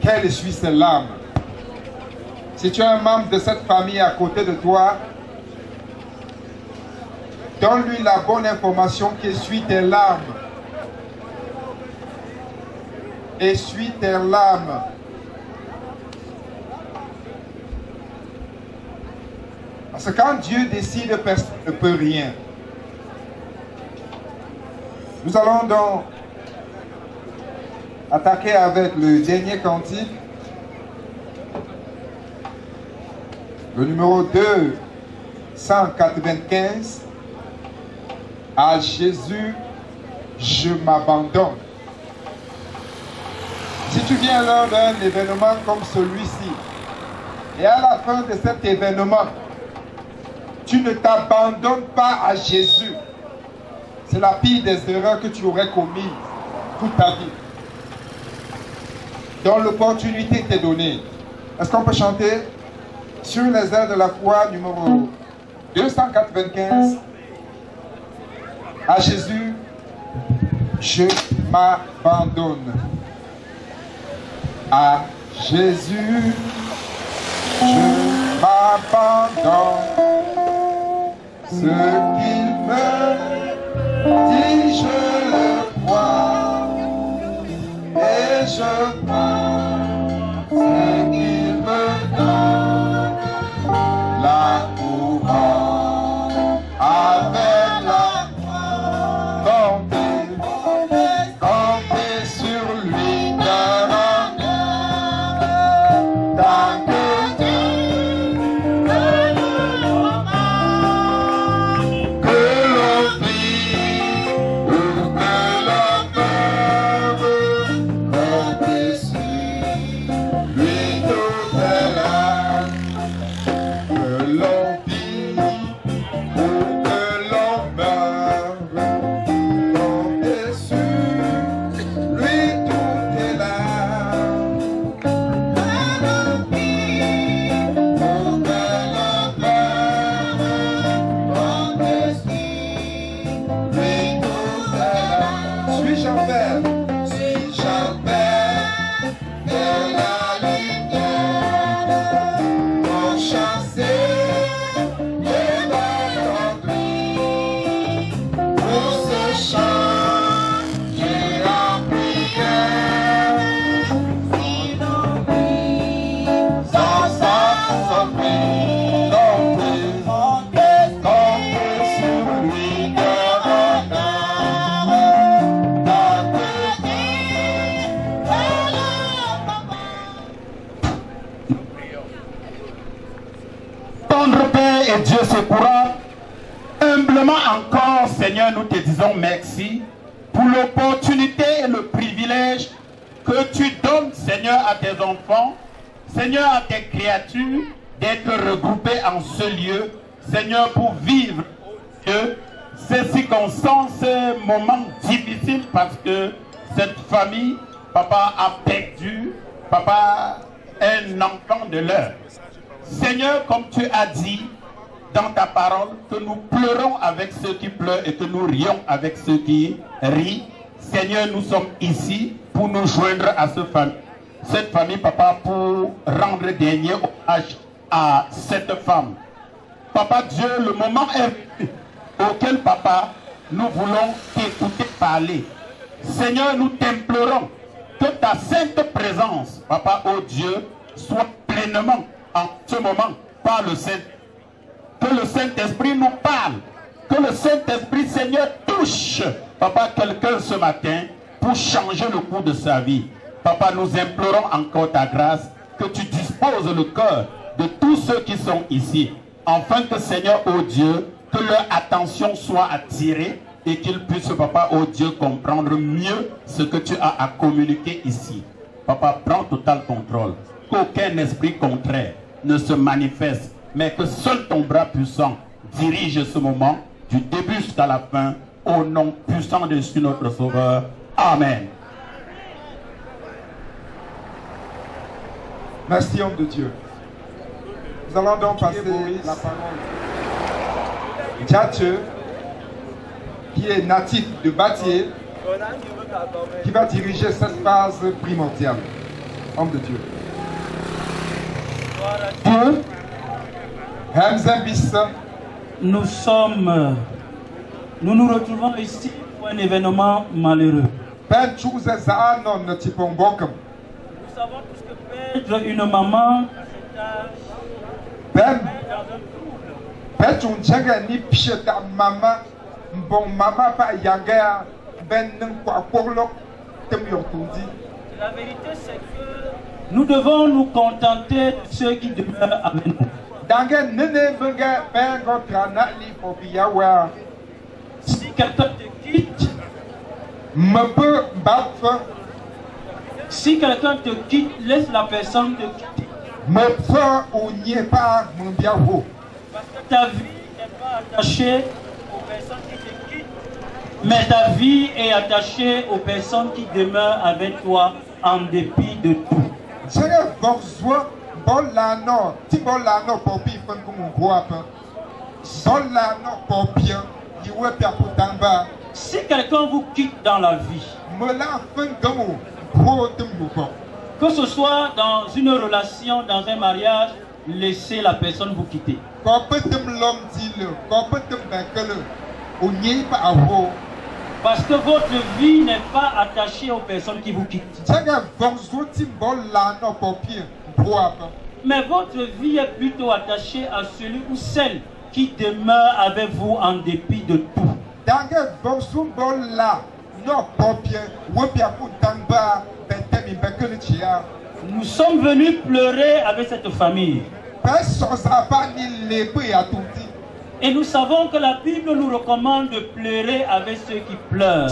Quelle essuie ses larmes. Si tu as un membre de cette famille à côté de toi, donne-lui la bonne information qui essuie tes larmes. Essuie tes larmes. Parce que quand Dieu décide, personne ne peut rien. Nous allons donc attaquer avec le dernier cantique, le numéro 295. À Jésus, je m'abandonne. Si tu viens lors d'un événement comme celui-ci, et à la fin de cet événement, tu ne t'abandonnes pas à Jésus, c'est la pire des erreurs que tu aurais commises toute ta vie. Donc l'opportunité t'est donnée. Est-ce qu'on peut chanter sur les airs de la foi numéro 295? À Jésus, je m'abandonne. À Jésus, je m'abandonne. Ce qu'il me dit, je le crois. Et je crois ce qu'il me donne. La couronne avec la compter sur lui d'un en tant que que l'on vit ou que l'on meure, compter sur lui toute la que l'on vit ou que l'on meure. Et Dieu secourant, humblement encore, Seigneur, nous te disons merci pour l'opportunité et le privilège que tu donnes, Seigneur, à tes enfants, Seigneur, à tes créatures, d'être regroupés en ce lieu, Seigneur, pour vivre, Dieu, ces circonstances, ces moments difficiles, parce que cette famille, papa, a perdu, papa, un enfant de leur. Seigneur, comme tu as dit dans ta parole, que nous pleurons avec ceux qui pleurent et que nous rions avec ceux qui rient. Seigneur, nous sommes ici pour nous joindre à ce famille. cette famille, papa, pour rendre dernier hommage à cette femme. Papa Dieu, le moment est venu auquel, papa, nous voulons t'écouter parler. Seigneur, nous t'implorons que ta sainte présence, papa, oh Dieu, soit pleinement en ce moment par le Saint. Que le Saint-Esprit nous parle. Que le Saint-Esprit, Seigneur, touche, papa, quelqu'un ce matin pour changer le cours de sa vie. Papa, nous implorons encore ta grâce, que tu disposes le cœur de tous ceux qui sont ici, afin que, Seigneur, oh Dieu, que leur attention soit attirée et qu'ils puissent, papa, oh Dieu, comprendre mieux ce que tu as à communiquer ici. Papa, prends total contrôle. Qu'aucun esprit contraire ne se manifeste, mais que seul ton bras puissant dirige ce moment, du début jusqu'à la fin, au nom puissant de Jésus notre Sauveur. Amen. Merci, homme de Dieu. Nous allons donc passer la parole. Dieu, qui est natif de Batié, qui va diriger cette phase primordiale. Homme de Dieu. Dieu, nous nous retrouvons ici pour un événement malheureux. Nous savons tous que perdre une maman à cet âge est dans la vérité, c'est que nous devons nous contenter de ceux qui demeurent avec nous. Si quelqu'un te quitte, si quelqu'un te quitte, laisse la personne te quitter. Parce que ta vie n'est pas attachée aux personnes qui te quittent, mais ta vie est attachée aux personnes qui demeurent avec toi en dépit de tout. Si quelqu'un vous quitte dans la vie, que ce soit dans une relation, dans un mariage, laissez la personne vous quitter. Parce que votre vie n'est pas attachée aux personnes qui vous quittent. Mais votre vie est plutôt attachée à celui ou celle qui demeure avec vous en dépit de tout. Nous sommes venus pleurer avec cette famille. Et nous savons que la Bible nous recommande de pleurer avec ceux qui pleurent.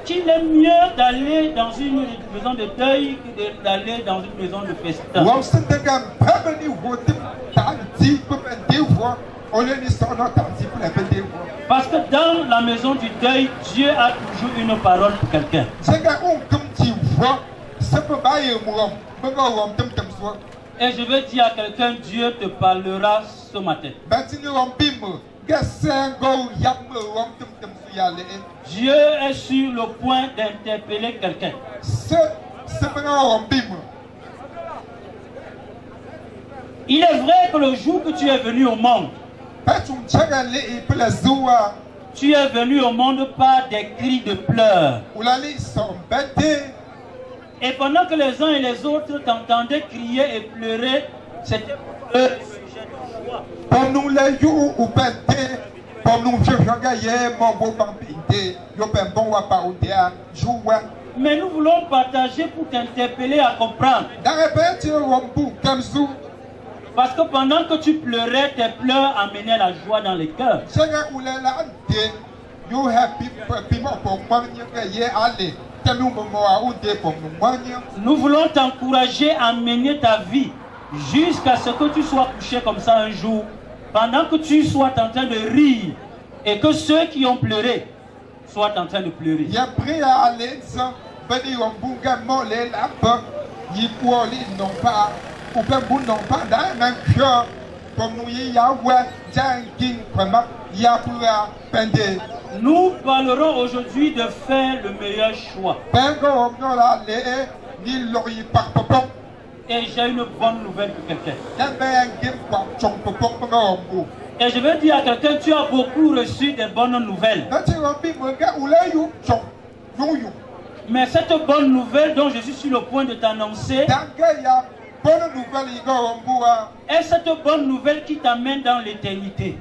Qu'il est mieux d'aller dans une maison de deuil que d'aller dans une maison de festin. Parce que dans la maison du deuil, Dieu a toujours une parole pour quelqu'un. Et je veux dire à quelqu'un, Dieu te parlera ce matin. Dieu est sur le point d'interpeller quelqu'un. Il est vrai que le jour que tu es venu au monde, tu es venu au monde par des cris de pleurs. Et pendant que les uns et les autres t'entendaient crier et pleurer, c'était pour eux joie. Mais nous voulons partager pour t'interpeller à comprendre. Parce que pendant que tu pleurais, tes pleurs amenaient la joie dans les cœurs. Nous voulons t'encourager à mener ta vie jusqu'à ce que tu sois couché comme ça un jour, pendant que tu sois en train de rire et que ceux qui ont pleuré soient en train de pleurer. Nous parlerons aujourd'hui de faire le meilleur choix. Et j'ai une bonne nouvelle pour quelqu'un. Et je veux dire à quelqu'un, tu as beaucoup reçu des bonnes nouvelles. Mais cette bonne nouvelle dont je suis sur le point de t'annoncer est cette bonne nouvelle qui t'amène dans l'éternité.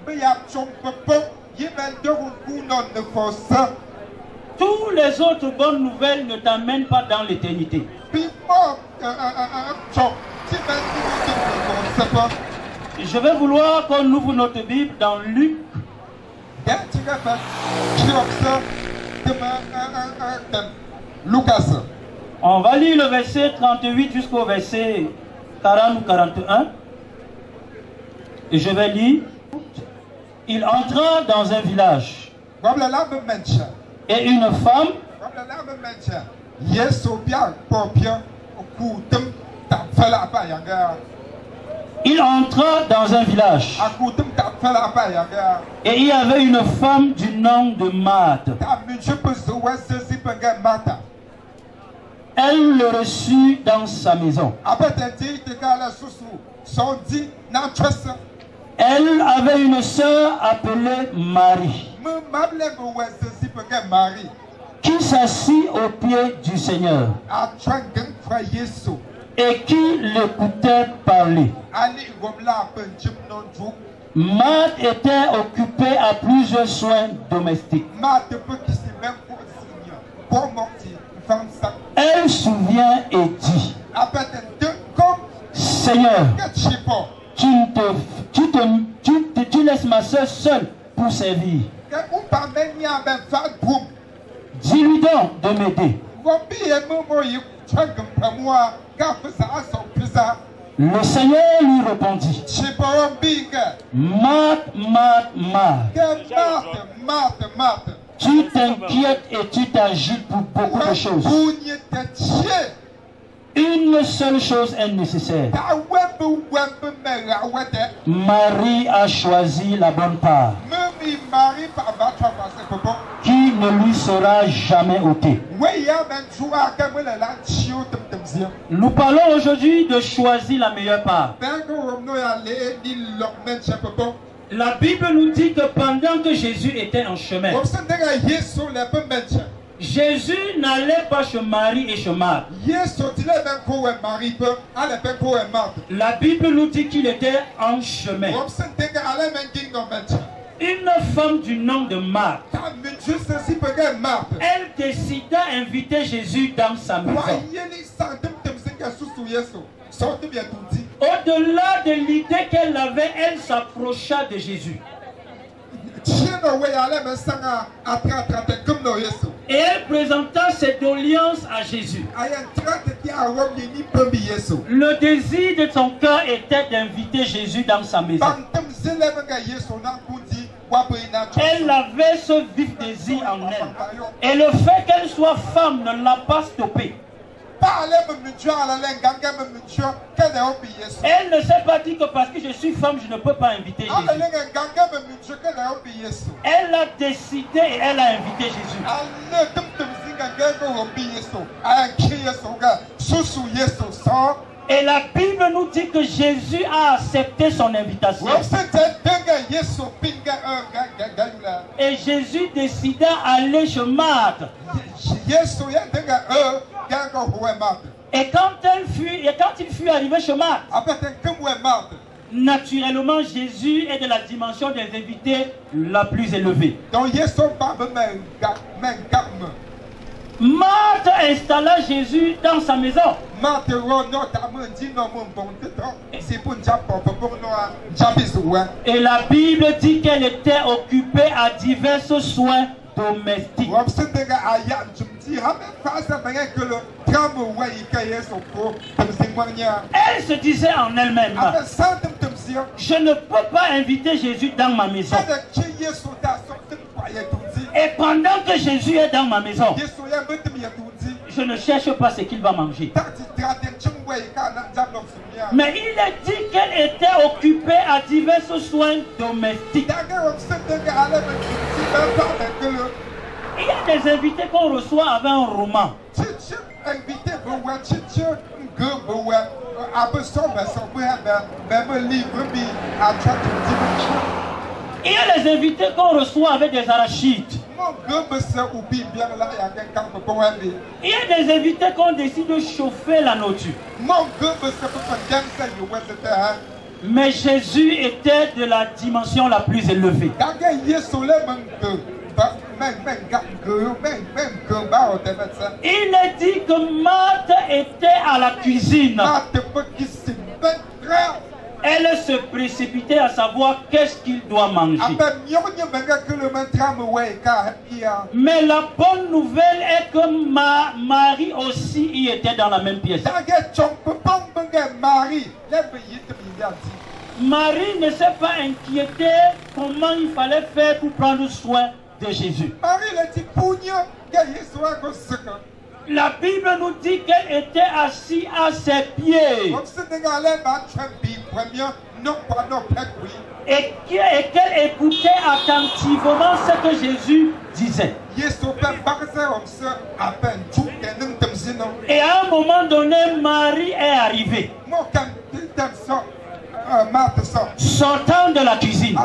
Toutes les autres bonnes nouvelles ne t'amènent pas dans l'éternité. Je vais vouloir qu'on ouvre notre Bible dans Luc. On va lire le verset 38 jusqu'au verset 40 ou 41. Et je vais lire. Il entra dans un village. Et une femme il entra dans un village. Et il y avait une femme du nom de Marthe. Elle le reçut dans sa maison. Elle avait une sœur appelée Marie, qui s'assit aux pieds du Seigneur et qui l'écoutait parler. Marthe était occupée à plusieurs soins domestiques. Elle souvient et dit: Seigneur, tu laisses ma soeur seule pour servir. Dis-lui donc de m'aider. Le Seigneur lui répondit: Marthe, Marthe, Marthe, tu t'inquiètes et tu t'agites pour beaucoup de choses. Une seule chose est nécessaire. Marie a choisi la bonne part, qui ne lui sera jamais ôtée. Nous parlons aujourd'hui de choisir la meilleure part. La Bible nous dit que pendant que Jésus était en chemin, Jésus n'allait pas chez Marie et chez Marthe. La Bible nous dit qu'il était en chemin. Une femme du nom de Marthe, elle décida d'inviter Jésus dans sa maison. Au-delà de l'idée qu'elle avait, elle s'approcha de Jésus. Et elle présenta ses doléances à Jésus. Le désir de son cœur était d'inviter Jésus dans sa maison. Elle avait ce vif désir en elle. Et le fait qu'elle soit femme ne l'a pas stoppée. Elle ne s'est pas dit que parce que je suis femme, je ne peux pas inviter Jésus. Elle a décidé et elle a invité Jésus. Et la Bible nous dit que Jésus a accepté son invitation. Et Jésus décida d'aller chez Marthe. Et quand il fut arrivé chez Marthe, naturellement Jésus est de la dimension des invités la plus élevée. Marthe installa Jésus dans sa maison. Et la Bible dit qu'elle était occupée à divers soins domestiques. Elle se disait en elle-même: je ne peux pas inviter Jésus dans ma maison. Et pendant que Jésus est dans ma maison, je ne cherche pas ce qu'il va manger. Mais il a dit qu'elle était occupée à divers soins domestiques. Il y a des invités qu'on reçoit avec un roman. Il y a les invités qu'on reçoit avec des arachides. Il y a des invités qu'on décide de chauffer la nourriture. Mais Jésus était de la dimension la plus élevée. Il est dit que Marthe était à la cuisine. Elle se précipitait à savoir qu'est-ce qu'il doit manger. Mais la bonne nouvelle est que Marie aussi y était dans la même pièce. Marie ne s'est pas inquiétée comment il fallait faire pour prendre soin de Jésus. La Bible nous dit qu'elle était assise à ses pieds. Et qu'elle écoutait attentivement ce que Jésus disait. Et à un moment donné, Marie est arrivée. Sortant de la cuisine,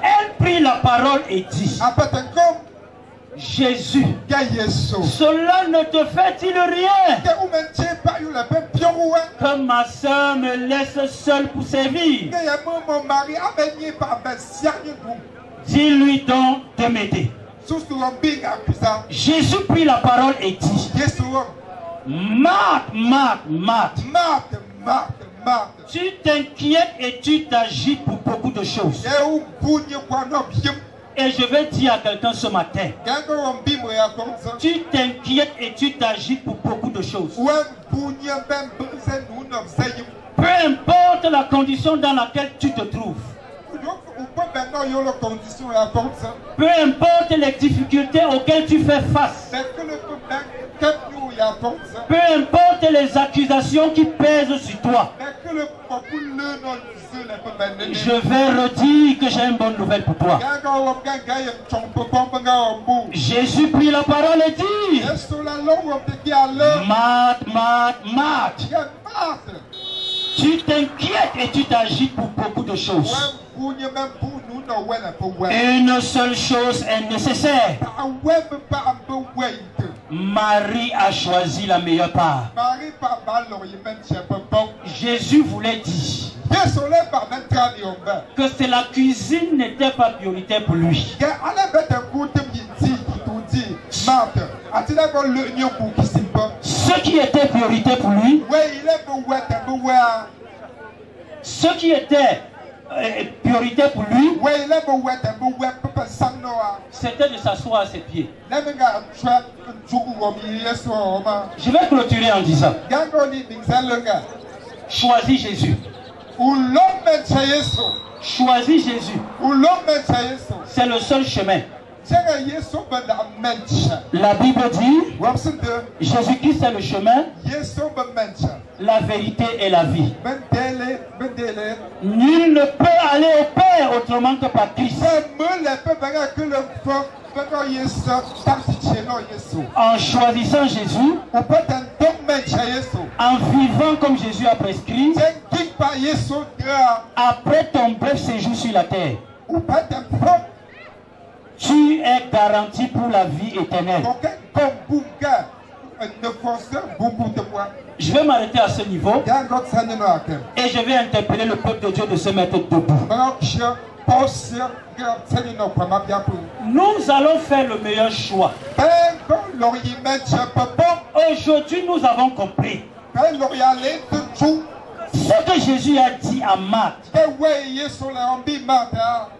elle prit la parole et dit: Jésus, cela ne te fait-il rien que ma soeur me laisse seule pour servir? Dis-lui donc de m'aider. Jésus prit la parole et dit: Marthe, Marthe, Marthe, tu t'inquiètes et tu t'agites pour beaucoup de choses. Et je vais dire à quelqu'un ce matin, tu t'inquiètes et tu t'agites pour beaucoup de choses. Peu importe la condition dans laquelle tu te trouves. Peu importe les difficultés auxquelles tu fais face. Peu importe les accusations qui pèsent sur toi. Je vais redire que j'ai une bonne nouvelle pour toi. Jésus prit la parole et dit: Marthe, Marthe, Marthe, tu t'inquiètes et tu t'agites pour beaucoup de choses. Une seule chose est nécessaire. Marie a choisi la meilleure part. Jésus voulait dire que c'est la cuisine n'était pas prioritaire pour lui. Ce qui était prioritaire pour lui, ce qui était prioritaire pour lui, c'était de s'asseoir à ses pieds. Je vais clôturer en disant: choisis Jésus. Choisis Jésus. C'est le seul chemin. La Bible dit: Jésus-Christ est le chemin, la vérité et la vie. Nul ne peut aller au Père autrement que par Christ. En choisissant Jésus, en vivant comme Jésus a prescrit, après ton bref séjour sur la terre, tu es garanti pour la vie éternelle. Je vais m'arrêter à ce niveau et je vais interpeller le peuple de Dieu de se mettre debout. Nous allons faire le meilleur choix. Aujourd'hui, nous avons compris ce que Jésus a dit à Marthe.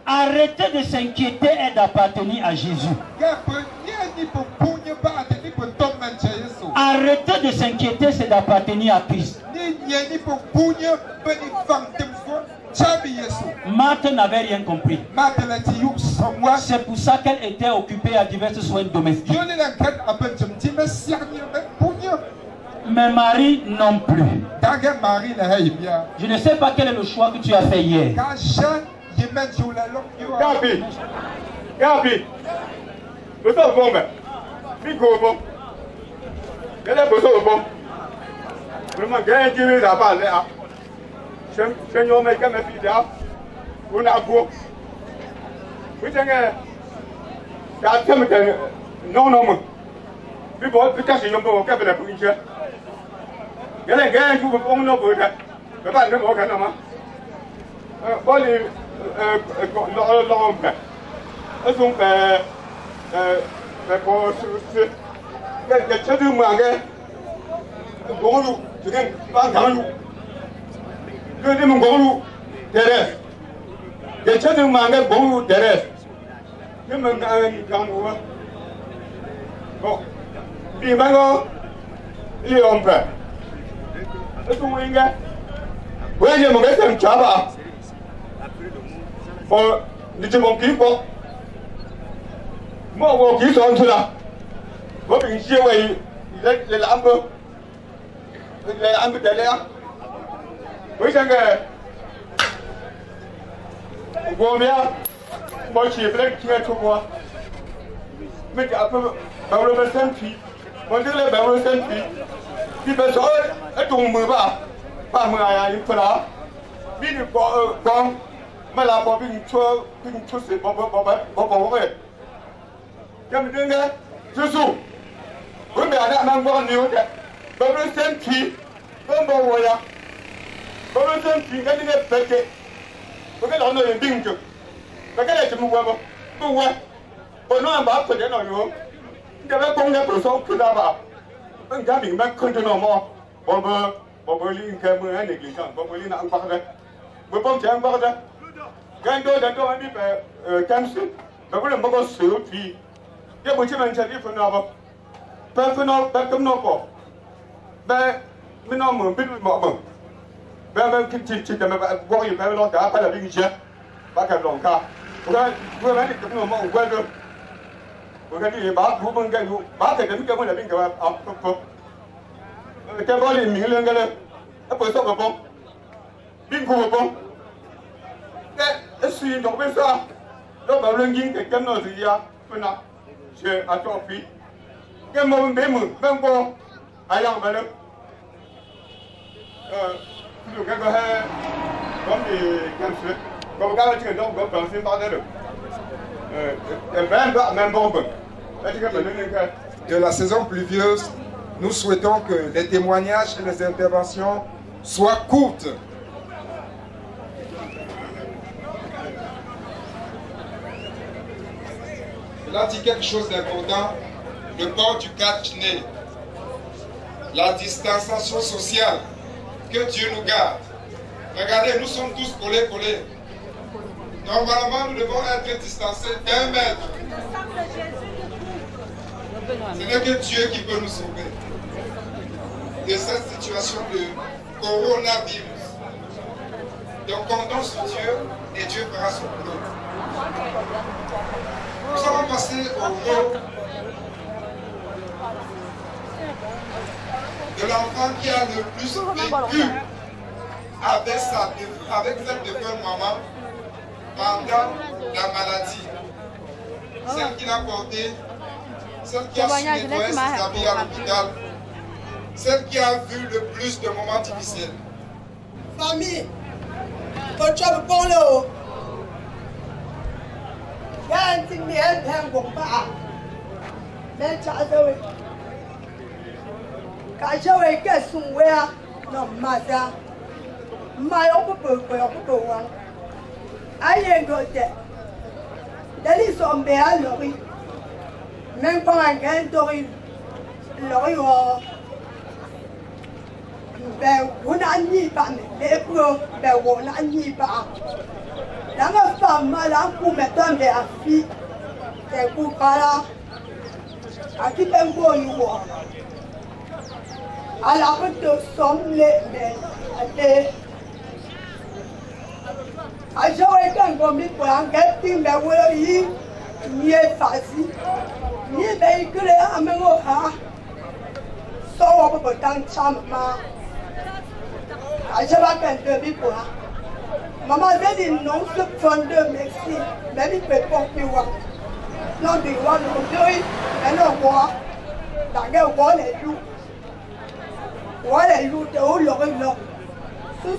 Arrêtez de s'inquiéter et d'appartenir à Jésus. Arrêtez de s'inquiéter, c'est d'appartenir à Christ. Marthe n'avait rien compris. C'est pour ça qu'elle était occupée à divers soins domestiques. Mais Marie non plus. Je ne sais pas quel est le choix que tu as fait hier. Gabi. Vous êtes bon, mais. Bigo bon. Quel est votre bon? Vraiment, gagne du mieux à parler. Je n'ai jamais fait ça. On a beau. Vous savez, non, non, non. Puis bon, peut-être que je n'ai pas fait la police. Il y a des gars qui vont nous voir. Je ne vais pas nous voir quand même. Bon, les l'homme. Elles sont pour ce. Il y a des choses de moi. Bonjour, je viens pas dans nous. Je dis mon bonjour, Thérèse. Il y a des choses de moi. Bonjour, Thérèse. Je me gagne dans nous. Bon, puis maintenant, il est en paix. Elles sont où les gars? Oui, je me mets un chaba. Bon, je m'en quitte pas. Moi, je suis en cela. Moi, je suis les lampes. Les lampes de l'air. Oui, c'est que. Bon, bien. Moi, je suis plein qui est sur moi. Mais tu as peu. Je me sens qui. Moi, je me sens qui. Puis, ben, ça, elle tombe pas. Pas moi, il faut là. Puis, bon. Mais la pauvre une chose, c'est bon. Comme tu dis, je suis. Oui, mais à la main, on est au cas. Bubble sentry, bumble wire. Bubble sentry, getting a packet. Look at honor and danger. Look at it, move over. Go away. But no, I'm back to the no. Never going up to so good about. I'm coming back, couldn't no more. Bobber, in camera and English, Bobber, and Father. We're both young brother. Gando, the door, and cancel. The woman was so free. There was even a different number. Personal, back of no. But we know more, bit more. But I'm teaching them about what you better not have a big jet. Back at long car. We're ready to know more weather. We're going to be about who can get you. Back at them, get one of the up. The temple in million, a person of a bomb. Big cool. Let's see, don't be so. Don't be ringing the cameras here. When I share a trophy. Get more than Bembo. I am better. Look at the hair from the country. Go down to don't go bouncing by the de la saison pluvieuse, nous souhaitons que les témoignages et les interventions soient courtes. Il a dit quelque chose d'important, le port du cache-nez, la distanciation sociale, que Dieu nous garde. Regardez, nous sommes tous collés. Normalement, nous devons être distancés d'1 mètre. Ce n'est que Dieu qui peut nous sauver de cette situation de coronavirus. Donc, comptons sur Dieu et Dieu fera son boulot. Nous allons passer au rôle de l'enfant qui a le plus vécu avec cette défunte maman pendant la maladie. Celle qui l'a portée, celle qui a su nettoyer ses habits à l'hôpital, celle qui a vu le plus de moments difficiles. Famille, votre job bon là. Gan ting ni en thang gong ba. Men cha de. Ka chawe ke sung we no ma sa. Ma yo ko wa. Aye go te. Dali so mbe a lori. Men pa an gan tori lori wo. Be wona ni ba me le pro be wona ni ba. La femme là pour mettre un béafi, c'est pour là. À qui t'aime pour nous voir. À la fin de somme les à jouer quand comme pour un gâteau mais oui ni facile ni véhicule à même au ha. Sans on peut pas tant chama. À jouer quand de pour maman a dit non, ce fond de merci, mais il ne peut pas plus loin. non de wa no doi no wa da ge wa le lu de o lo lo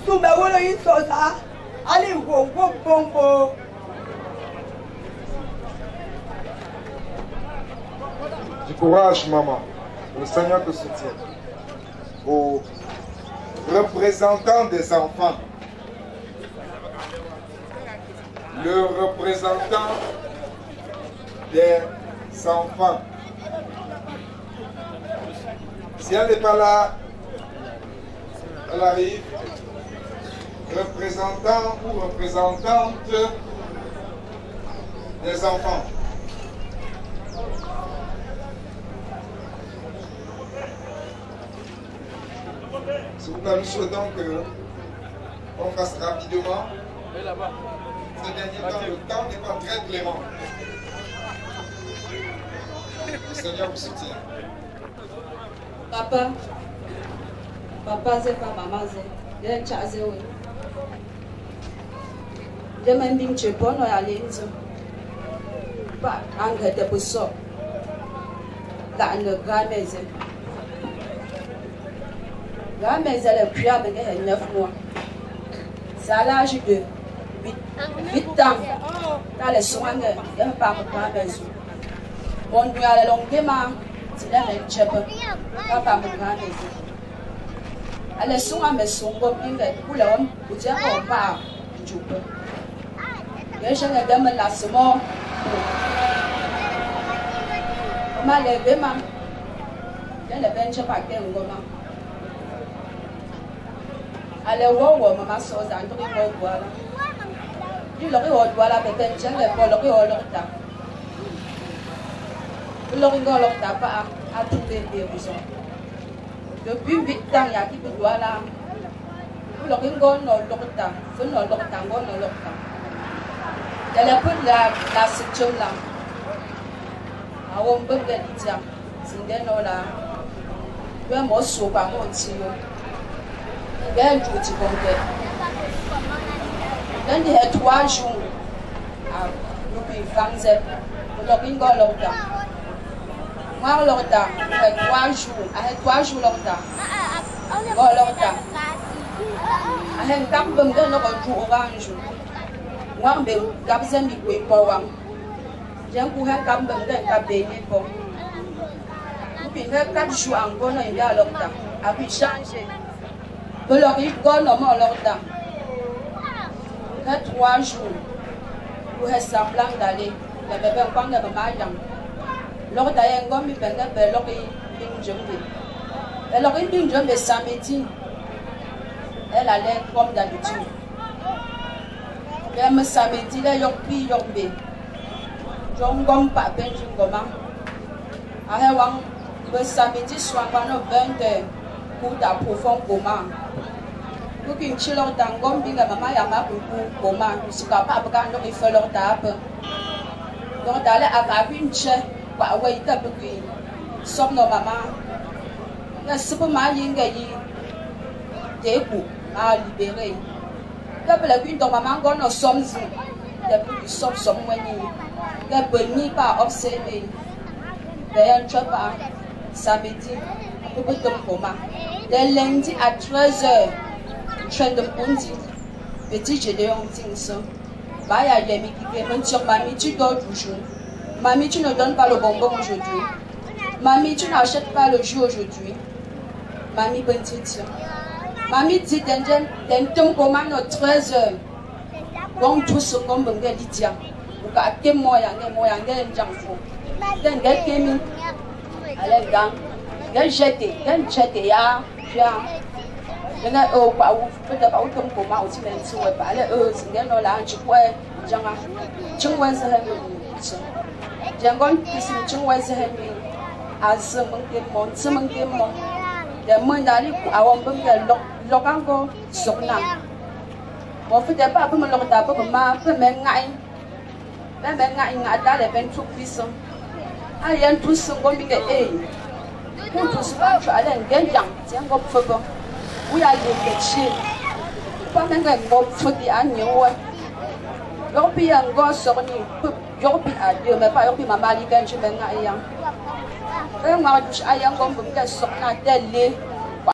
su me wo lo yin so sa ali wo bombo. Du courage, maman. Le Seigneur te soutient. Aux représentants des enfants, le représentant des enfants. Si elle n'est pas là, elle arrive. Représentant ou représentante des enfants. C'est pourquoi nous souhaitons qu'on fasse rapidement. Ces derniers temps, le temps n'est pas très clément. Le Seigneur vous soutient. Papa, c'est pas maman, c'est un chazé. Je m'aime bien, je peux pas aller. Pas engrais de poisson. Dans le grand maison. La maison est plus avec 9 mois. C'est à l'âge de 8 ans. Dans les soins, il n'y a pas de maison. On doit aller longuement. C'est là que je ne peux pas me grand maison. Elle est souvent mais son beau pour l'homme, pour dire qu'on part du peu. Les gens ne demandent la semence. On m'a levé, maman. Je ne vais pas faire un moment. Allez, wow, maman, ça, on a trouvé mon voilà. Il aurait eu voilà, mais je ne l'ai pas, il aurait eu l'autre. Il aurait eu l'autre, pas à tout bébé, besoin. Depuis 8 ans, il y a qui peut voir là. Il aurait eu l'autre, il faut l'autre. Il y a la section là. On peut dire, c'est un là. Je vais me sauver par mon tio. Il y a un jour qui compte. Il y a 3 jours. Nous pouvons faire ça. Nous pouvons faire ça. Moi, il y a 3 jours. Il y a 3 jours. Il y a un cap de jour orange. Moi, je vais cap de mi power. J'ai un coup de cap de cap de pour. Nous pouvons faire 4 jours encore. Il y a l'autre. Après changer. Je leur ai dit que je vais 3 jours pour faire semblant d'aller. Je vais faire un peu de maillon. L'autre a un gomme, il va faire l'autre elle aurait bien joué samedi. Elle allait comme d'habitude. Elle me samedi, elle a pris yombe. Je ne gomme pas, je ne gomme pas. Le samedi soir, pendant 20 heures, pour d'approfondir comment. Nous qui sommes là dans le gomme, maman a ma pour comment. Je suis capable de faire leur tape. Donc, d'aller à une chaise, pour ouais, il t'a beaucoup. Somme nos mamans. La supermarché y des coups à libérer. Comme la vie de maman, on a somme. Depuis somme moyen. La bonne pas observé. D'ailleurs, tu vas samedi. On peut te comment. De lundi à 13h. Je de Pondi. Petit, j'ai des ça. Bah, il y a des qui me disent, mamie, tu dors toujours. Mamie, tu ne donnes pas le bonbon aujourd'hui. Mamie, tu n'achètes pas le jus aujourd'hui. Mamie, bonne petite. Mamie dit, d'un commande à 13h. Bon, tout ce qu'on me dit, vous gâtez moi, un jamfou. D'un gars qui est allez, d'un jeté, ya, je n'ai pas peut-être pas autant pour moi aussi, même si on va aller, c'est bien là, je crois, j'en ai, tu vois, c'est j'ai encore plus de choses à faire. À ce moment, les moyens d'aller à un peu de l'orango sur la. On fait pas pour me le taper pour ma première gagne. La même gagne à dans les 28 puissants. Allez, tous sont comme des ailes. Pour tous, je vais aller en gagnant. Tiens, on peut pas. Oui, allez, péché. Pas même un gros fou d'agneau. L'opinion gosse sur nous. Yorpi à deux, mais pas Yorpi maman, il gagne, je vais ayant. Un marche ayant comme vous êtes sorti à télé.